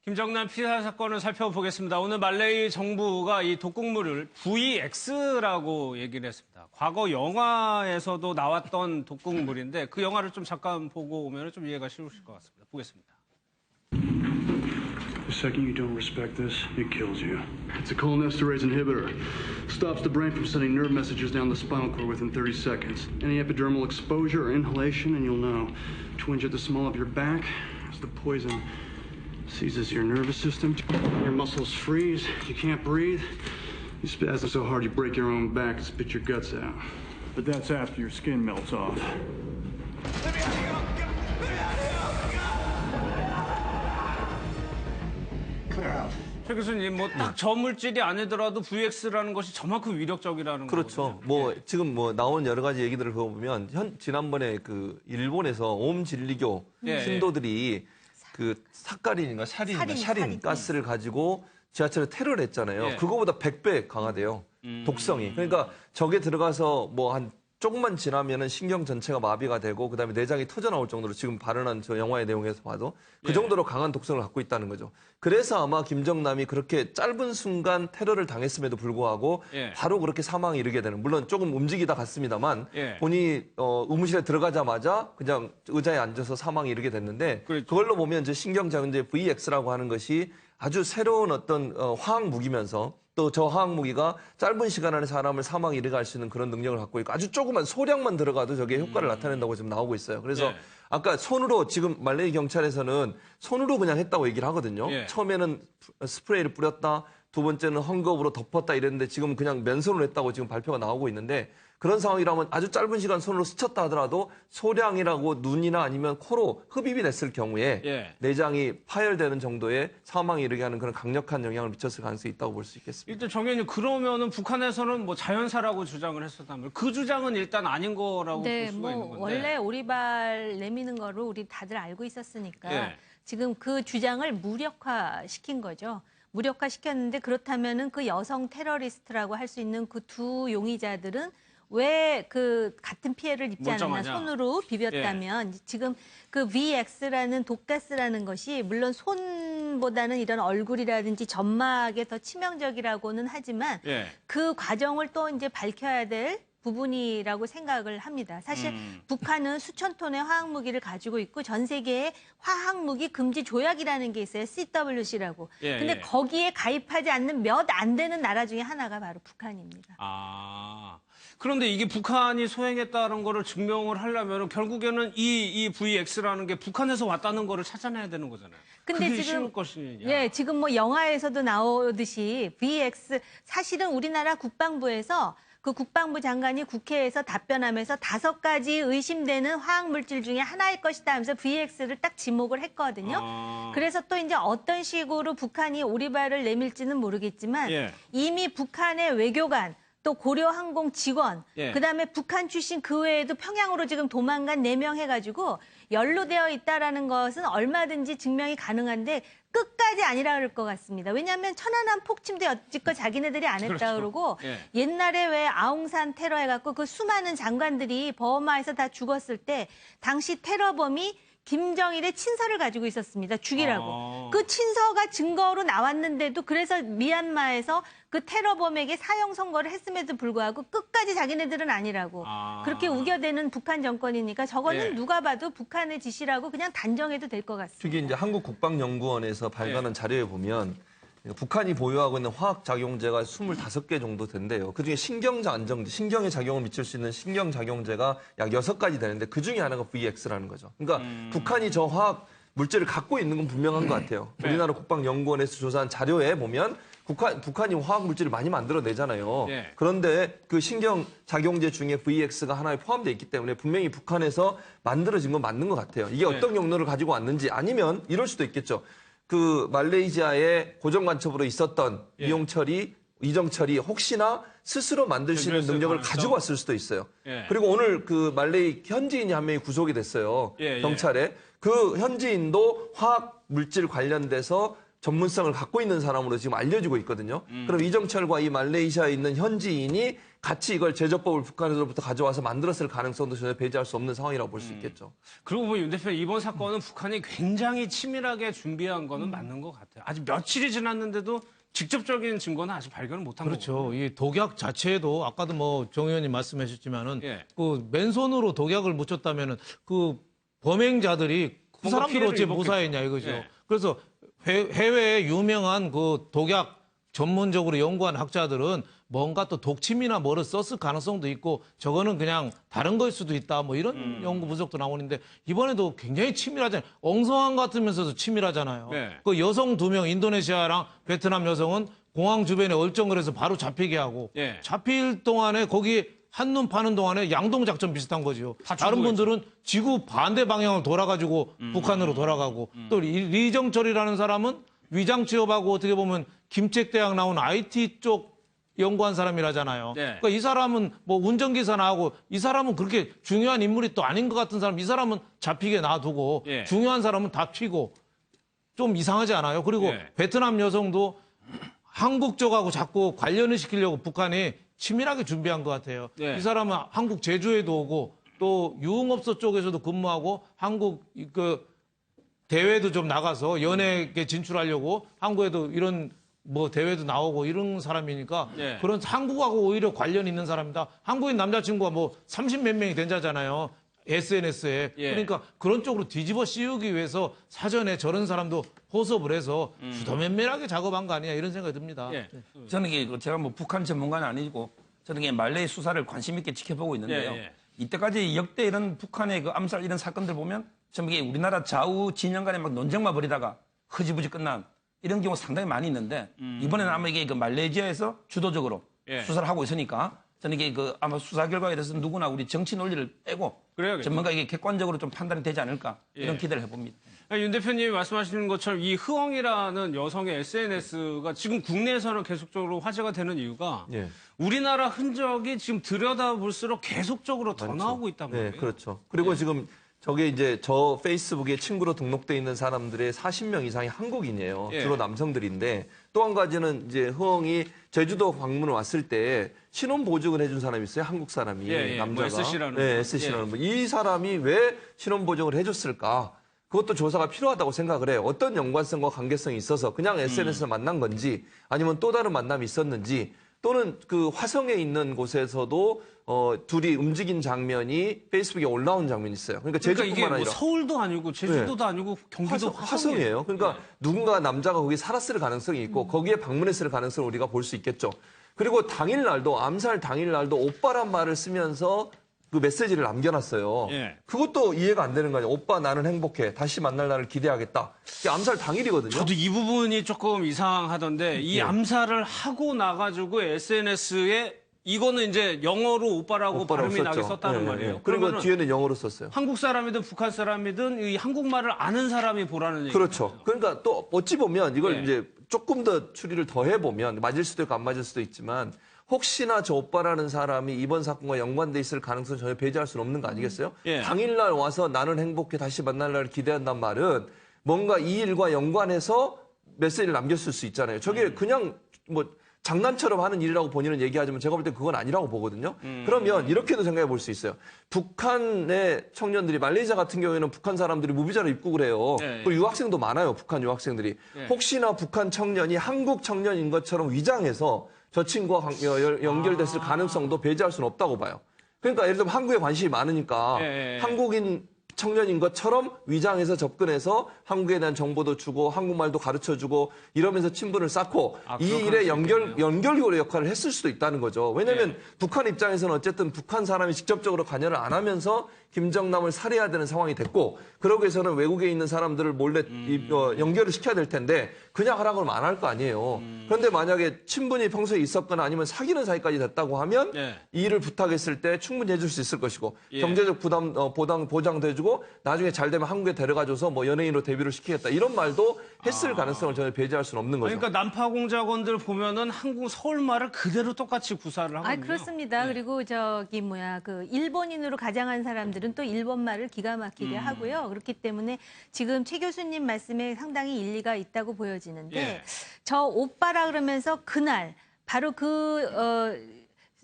김정남 피살 사건을 살펴보겠습니다. 오늘 말레이 정부가 이 독극물을 VX라고 얘기를 했습니다. 과거 영화에서도 나왔던 독극물인데 그 영화를 좀 잠깐 보고 오면 좀 이해가 쉬우실 것 같습니다. 보겠습니다. The second you don't respect this, it kills you. It's a cholinesterase inhibitor. Stops the brain from sending nerve messages down the spinal cord within 30 seconds. Any epidermal exposure or inhalation, and you'll know. Twinge at the small of your back as the poison seizes your nervous system. Your muscles freeze. You can't breathe. You spasm so hard you break your own back and spit your guts out. But that's after your skin melts off. 최 교수님, 뭐 딱 저 물질이 아니더라도 VX라는 것이 저만큼 위력적이라는 거죠. 그렇죠. 지금 나온 여러 가지 얘기들을 보면 지난번에 그 일본에서 옴진리교 신도들이 그 사카린인가 샤린 가스를 가지고 지하철에 테러를 했잖아요. 그거보다 100배 강하대요. 독성이. 그러니까 저게 들어가서 한 조금만 지나면은 신경 전체가 마비가 되고 그다음에 내장이 터져 나올 정도로 지금 발언한 저 영화의 내용에서 봐도 그 정도로 강한 독성을 갖고 있다는 거죠. 그래서 아마 김정남이 그렇게 짧은 순간 테러를 당했음에도 불구하고 바로 그렇게 사망에 이르게 되는, 물론 조금 움직이다 갔습니다만 본인이 의무실에 들어가자마자 그냥 의자에 앉아서 사망에 이르게 됐는데 그걸로 보면 이제 신경장제 VX라고 하는 것이 아주 새로운 어떤 화학 무기면서 또 저 화학 무기가 짧은 시간 안에 사람을 사망에 이르게 할 수 있는 그런 능력을 갖고 있고 아주 조그만 소량만 들어가도 저게 효과를 나타낸다고 지금 나오고 있어요. 그래서 아까 손으로, 지금 말레이 경찰에서는 손으로 그냥 했다고 얘기를 하거든요. 처음에는 스프레이를 뿌렸다, 두 번째는 헝겊으로 덮었다 이랬는데 지금 그냥 맨손으로 했다고 지금 발표가 나오고 있는데, 그런 상황이라면 아주 짧은 시간 손으로 스쳤다 하더라도 소량이라고 눈이나 아니면 코로 흡입이 됐을 경우에 내장이 파열되는 정도의 사망에 이르게 하는 그런 강력한 영향을 미쳤을 가능성이 있다고 볼 수 있겠습니다. 일단 정 의원님, 그러면은 북한에서는 뭐 자연사라고 주장을 했었다면 그 주장은 일단 아닌 거라고 볼 수가 있는 건데. 원래 오리발 내미는 거로 우리 다들 알고 있었으니까 지금 그 주장을 무력화시킨 거죠. 무력화시켰는데, 그렇다면은 그 여성 테러리스트라고 할 수 있는 그 두 용의자들은 왜 그 같은 피해를 입지 않았나, 손으로 비볐다면 지금 그 VX라는 독가스라는 것이 물론 손보다는 이런 얼굴이라든지 점막에 더 치명적이라고는 하지만 그 과정을 또 이제 밝혀야 될 부분이라고 생각을 합니다. 사실 북한은 수천 톤의 화학무기를 가지고 있고 전 세계에 화학무기 금지 조약이라는 게 있어요. CWC라고. 근데 거기에 가입하지 않는 몇 안 되는 나라 중에 하나가 바로 북한입니다. 그런데 이게 북한이 소행했다는 거를 증명을 하려면 결국에는 이 VX라는 게 북한에서 왔다는 거를 찾아내야 되는 거잖아요. 근데 그게 지금 쉬울 것이냐. 지금 뭐 영화에서도 나오듯이 VX, 사실은 우리나라 국방부에서 그 국방부 장관이 국회에서 답변하면서 5가지 의심되는 화학물질 중에 하나일 것이다 하면서 VX를 딱 지목을 했거든요. 그래서 또 이제 어떤 식으로 북한이 오리발을 내밀지는 모르겠지만 이미 북한의 외교관, 또 고려항공 직원, 그다음에 북한 출신 그 외에도 평양으로 지금 도망간 4명 해가지고 연루되어 있다라는 것은 얼마든지 증명이 가능한데 끝까지 아니라 그럴 것 같습니다. 왜냐하면 천안함 폭침도 여지껏 자기네들이 안 했다 그러고 옛날에 왜 아웅산 테러 해갖고 그 수많은 장관들이 버마에서 다 죽었을 때 당시 테러범이 김정일의 친서를 가지고 있었습니다. 죽이라고. 그 친서가 증거로 나왔는데도, 그래서 미얀마에서 그 테러범에게 사형 선고를 했음에도 불구하고 끝까지 자기네들은 아니라고. 그렇게 우겨대는 북한 정권이니까 저거는 누가 봐도 북한의 짓이라고 그냥 단정해도 될 것 같습니다. 특히 이제 한국국방연구원에서 발간한 자료에 보면 북한이 보유하고 있는 화학작용제가 25개 정도 된대요. 그중에 신경안정제, 신경에 작용을 미칠 수 있는 신경작용제가 약 6가지 되는데 그중에 하나가 VX라는 거죠. 그러니까 북한이 저 화학 물질을 갖고 있는 건 분명한 것 같아요. 우리나라 국방연구원에서 조사한 자료에 보면 북한이 화학 물질을 많이 만들어내잖아요. 그런데 그 신경작용제 중에 VX가 하나에 포함되어 있기 때문에 분명히 북한에서 만들어진 건 맞는 것 같아요. 이게 어떤 경로를 가지고 왔는지, 아니면 이럴 수도 있겠죠. 그 말레이시아의 고정간첩으로 있었던 이정철이 혹시나 스스로 만들 수 있는 능력을 가지고 왔을 수도 있어요. 그리고 오늘 그 말레이 현지인이 한 명이 구속이 됐어요. 경찰에. 그 현지인도 화학 물질 관련돼서 전문성을 갖고 있는 사람으로 지금 알려지고 있거든요. 그럼 이정철과 이 말레이시아에 있는 현지인이 같이 이걸 제조법을 북한에서부터 가져와서 만들었을 가능성도 전혀 배제할 수 없는 상황이라고 볼 수 있겠죠. 그러고 보면 윤 대표님 이번 사건은 북한이 굉장히 치밀하게 준비한 거는 맞는 것 같아요. 아직 며칠이 지났는데도 직접적인 증거는 아직 발견을 못한 거죠. 그렇죠. 이 독약 자체도 아까도 뭐 정 의원님 말씀하셨지만은 예. 그 맨손으로 독약을 묻혔다면은 그 범행자들이 그 뭔가 사람들 피해를 어찌 입었겠죠. 무사했냐 이거죠. 예. 그래서 해외에 유명한 그 독약 전문적으로 연구한 학자들은 뭔가 또 독침이나 뭐를 썼을 가능성도 있고 저거는 그냥 다른 거일 수도 있다 뭐 이런 연구 분석도 나오는데 이번에도 굉장히 치밀하잖아요. 엉성한 것 같으면서도 치밀하잖아요. 네. 그 여성 2명 인도네시아랑 베트남 여성은 공항 주변에 얼쩡을 해서 바로 잡히게 하고 예. 잡힐 동안에 거기 한눈 파는 동안에 양동 작전 비슷한 거죠. 다 다른 죽고 분들은 지구 반대 방향을 돌아가지고 북한으로 돌아가고 또 리정철이라는 사람은 위장 취업하고 어떻게 보면 김책대학 나온 IT 쪽 연구한 사람이라잖아요. 네. 그러니까 이 사람은 뭐 운전기사나 하고 이 사람은 그렇게 중요한 인물이 또 아닌 것 같은 사람 이 사람은 잡히게 놔두고 예. 중요한 사람은 다 튀고 좀 이상하지 않아요? 그리고 예. 베트남 여성도 한국 쪽하고 자꾸 관련을 시키려고 북한이 치밀하게 준비한 것 같아요. 예. 이 사람은 한국 제주에도 오고 또 유흥업소 쪽에서도 근무하고 한국 그 대회도 좀 나가서 연예계 진출하려고 한국에도 이런 뭐 대회도 나오고 이런 사람이니까 예. 그런 한국하고 오히려 관련 있는 사람이다. 한국인 남자친구가 뭐 30몇 명이 된다잖아요. SNS에. 예. 그러니까 그런 쪽으로 뒤집어 씌우기 위해서 사전에 저런 사람도 호섭을 해서 주도면밀하게 작업한 거 아니냐 이런 생각이 듭니다. 예. 저는 이게 제가 뭐 북한 전문가는 아니고 저는 이게 말레이 수사를 관심 있게 지켜보고 있는데요. 예, 예. 이때까지 역대 이런 북한의 그 암살 이런 사건들 보면 전부 이게 우리나라 좌우 진영 간에 막 논쟁만 벌이다가 흐지부지 끝난 이런 경우 상당히 많이 있는데 이번에는 아마 이게 그 말레이시아에서 주도적으로 예. 수사를 하고 있으니까 저는 이게 그 아마 수사 결과에 대해서 누구나 우리 정치 논리를 빼고 그래야겠죠. 전문가 이게 객관적으로 좀 판단이 되지 않을까 이런 예. 기대를 해봅니다. 윤 대표님이 말씀하시는 것처럼 이 흐엉이라는 여성의 SNS가 지금 국내에서는 계속적으로 화제가 되는 이유가 예. 우리나라 흔적이 지금 들여다볼수록 계속적으로 더 나오고 있단 말이에요. 네, 그렇죠. 그리고 지금 저게 이제 저 페이스북에 친구로 등록돼 있는 사람들의 40명 이상이 한국인이에요. 예. 주로 남성들인데 또 한 가지는 이제 흐엉이 제주도 방문을 왔을 때 신원 보증을 해준 사람이 있어요. 한국 사람이 예, 예. 남자가. 뭐 SC라는 네, 분. SC라는 예. 분. 이 사람이 왜 신원 보증을 해줬을까? 그것도 조사가 필요하다고 생각을 해요. 어떤 연관성과 관계성이 있어서 그냥 SNS에서 만난 건지 아니면 또 다른 만남이 있었는지 또는 그 화성에 있는 곳에서도 둘이 움직인 장면이 페이스북에 올라온 장면이 있어요. 그러니까 그러니까 제주뿐만 이게 뭐 아니라 서울도 아니고 제주도도 아니고 경기도 화성이에요. 그러니까 누군가 남자가 거기 살았을 가능성이 있고 거기에 방문했을 가능성을 우리가 볼 수 있겠죠. 그리고 당일날도 암살 당일날도 오빠란 말을 쓰면서 그 메시지를 남겨놨어요. 예. 그것도 이해가 안 되는 거 아니에요. 오빠 나는 행복해. 다시 만날 날을 기대하겠다. 이게 암살 당일이거든요. 저도 이 부분이 조금 이상하던데 이 예. 암살을 하고 나가지고 SNS에 이거는 이제 영어로 오빠라고 발음이 나게 썼다는 예, 예, 말이에요. 예. 그리고 그러면 뒤에는 영어로 썼어요. 한국 사람이든 북한 사람이든 이 한국말을 아는 사람이 보라는 얘기죠. 그렇죠. 그러니까 또 어찌 보면 이걸 예. 이제 조금 더 추리를 더 해보면 맞을 수도 있고 안 맞을 수도 있지만 혹시나 저 오빠라는 사람이 이번 사건과 연관돼 있을 가능성을 전혀 배제할 수는 없는 거 아니겠어요? 예. 당일날 와서 나는 행복해 다시 만날 날을 기대한단 말은 뭔가 이 일과 연관해서 메시지를 남겼을 수 있잖아요. 저게 그냥 뭐 장난처럼 하는 일이라고 본인은 얘기하지만 제가 볼 때 그건 아니라고 보거든요. 그러면 이렇게도 생각해 볼 수 있어요. 북한의 청년들이 말레이시아 같은 경우에는 북한 사람들이 무비자로 입국을 해요. 네. 그리고 유학생도 많아요. 북한 유학생들이. 네. 혹시나 북한 청년이 한국 청년인 것처럼 위장해서 저 친구와 연결됐을 가능성도 배제할 수는 없다고 봐요. 그러니까 예를 들면 한국에 관심이 많으니까 예, 예. 한국인 청년인 것처럼 위장해서 접근해서 한국에 대한 정보도 주고 한국말도 가르쳐주고 이러면서 친분을 쌓고 이 그런 일에 가능성이 연결고리 역할을 했을 수도 있다는 거죠. 왜냐하면 북한 입장에서는 어쨌든 북한 사람이 직접적으로 관여를 안 하면서 김정남을 살해해야 되는 상황이 됐고 그러기 위해서는 외국에 있는 사람들을 몰래 연결을 시켜야 될 텐데 그냥 하라고 하면 안 할 거 아니에요. 그런데 만약에 친분이 평소에 있었거나 아니면 사귀는 사이까지 됐다고 하면 예. 이 일을 부탁했을 때 충분히 해줄 수 있을 것이고 예. 경제적 보장도 해주고 나중에 잘 되면 한국에 데려가줘서 뭐 연예인으로 데뷔를 시키겠다 이런 말도 했을 가능성을 전혀 배제할 수는 없는 거죠. 그러니까 난파공작원들 보면은 한국 서울말을 그대로 똑같이 구사를 하거든요. 아, 그렇습니다. 네. 그리고 저기 그 일본인으로 가장한 사람들이 사람들은 또 일본말을 기가 막히게 하고요. 그렇기 때문에 지금 최 교수님 말씀에 상당히 일리가 있다고 보여지는데 예. 저 오빠라 그러면서 그날 바로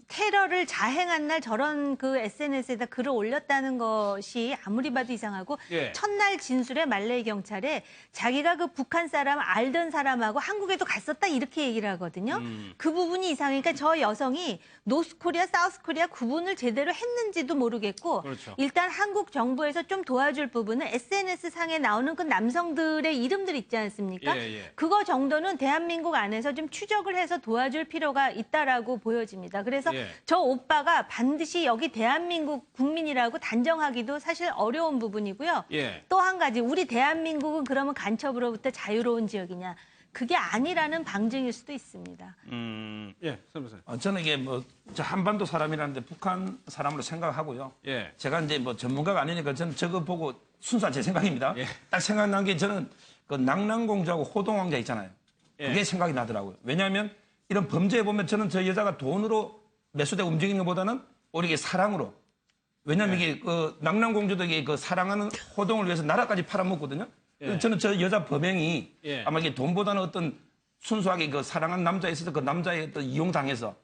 테러를 자행한 날 저런 그 SNS에다 글을 올렸다는 것이 아무리 봐도 이상하고 예. 첫날 진술에 말레이 경찰에 자기가 그 북한 사람 알던 사람하고 한국에도 갔었다 이렇게 얘기를 하거든요. 그 부분이 이상하니까 저 여성이 노스코리아, 사우스코리아 구분을 제대로 했는지도 모르겠고 그렇죠. 일단 한국 정부에서 좀 도와줄 부분은 SNS 상에 나오는 그 남성들의 이름들 있지 않습니까? 예, 예. 그거 정도는 대한민국 안에서 좀 추적을 해서 도와줄 필요가 있다라고 보여집니다. 그래서 예. 저 오빠가 반드시 여기 대한민국 국민이라고 단정하기도 사실 어려운 부분이고요. 예. 또 한 가지 우리 대한민국은 그러면 간첩으로부터 자유로운 지역이냐. 그게 아니라는 방증일 수도 있습니다. 예, 선생님. 저는 이게 저 한반도 사람이라는데 북한 사람으로 생각하고요. 예. 제가 이제 전문가가 아니니까 저는 저거 보고 순수한 제 생각입니다. 예. 딱 생각난 게 저는 그 낭랑공주하고 호동왕자 있잖아요. 예. 그게 생각이 나더라고요. 왜냐하면 이런 범죄에 보면 저는 저 여자가 돈으로 매수되고 움직이는 것보다는 오히려 이게 사랑으로. 왜냐하면 이게 그 낭랑공주도 이게 그 사랑하는 호동을 위해서 나라까지 팔아먹거든요. 예. 저는 저 여자 범행이 예. 아마 이게 돈보다는 어떤 순수하게 그 사랑하는 남자에 있어서 그 남자의 어떤 이용당해서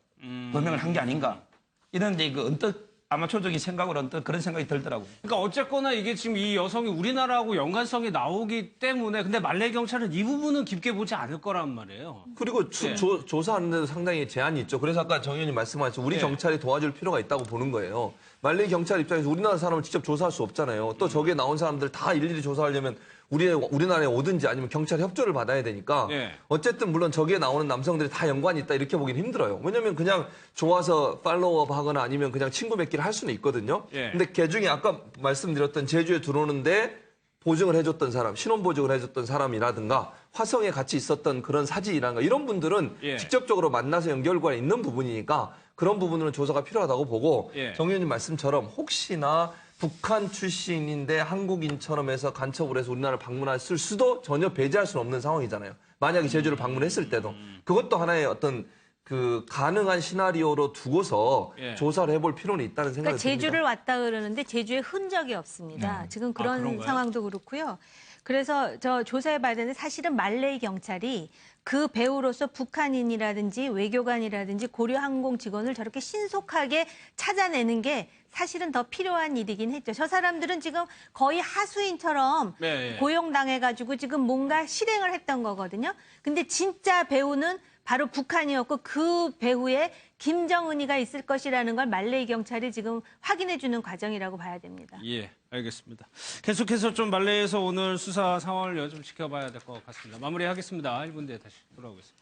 범행을 한 게 아닌가. 이런 이제 그 언뜻 아마추어적인 생각으로 언뜻 그런 생각이 들더라고요. 그러니까 어쨌거나 이게 지금 이 여성이 우리나라하고 연관성이 나오기 때문에 근데 말레이 경찰은 이 부분은 깊게 보지 않을 거란 말이에요. 그리고 예. 조사하는데도 상당히 제한이 있죠. 그래서 아까 정 의원님 말씀하신 우리 예. 경찰이 도와줄 필요가 있다고 보는 거예요. 말레이 경찰 입장에서 우리나라 사람을 직접 조사할 수 없잖아요. 또 저기에 나온 사람들 다 일일이 조사하려면 우리나라에 오든지 아니면 경찰 협조를 받아야 되니까 예. 어쨌든 물론 저기에 나오는 남성들이 다 연관이 있다 이렇게 보기는 힘들어요. 왜냐면 그냥 좋아서 팔로우업 하거나 아니면 그냥 친구 맺기를 할 수는 있거든요. 예. 근데 걔 중에 아까 말씀드렸던 제주에 들어오는데 보증을 해줬던 사람, 신원 보증을 해줬던 사람이라든가 화성에 같이 있었던 그런 사진이라든가 이런 분들은 예. 직접적으로 만나서 연결고리가 있는 부분이니까 그런 부분은 조사가 필요하다고 보고 예. 정 의원님 말씀처럼 혹시나 북한 출신인데 한국인처럼 해서 간첩을 해서 우리나라를 방문했을 수도 전혀 배제할 수는 없는 상황이잖아요. 만약에 제주를 방문했을 때도. 그것도 하나의 어떤 그 가능한 시나리오로 두고서 예. 조사를 해볼 필요는 있다는 생각이 그러니까 제주를 듭니다. 왔다 그러는데 제주에 흔적이 없습니다. 지금 그런 그런가요? 상황도 그렇고요. 그래서 저 조사해봐야 되는데 사실은 말레이 경찰이 그 배우로서 북한인이라든지 외교관이라든지 고려항공 직원을 저렇게 신속하게 찾아내는 게 사실은 더 필요한 일이긴 했죠. 저 사람들은 지금 거의 하수인처럼 네, 네. 고용당해가지고 지금 뭔가 실행을 했던 거거든요. 근데 진짜 배우는 바로 북한이었고 그 배후에 김정은이가 있을 것이라는 걸 말레이 경찰이 지금 확인해주는 과정이라고 봐야 됩니다. 예, 알겠습니다. 계속해서 좀 말레이에서 오늘 수사 상황을 좀 지켜봐야 될 것 같습니다. 마무리하겠습니다. 1분 뒤에 다시 돌아오겠습니다.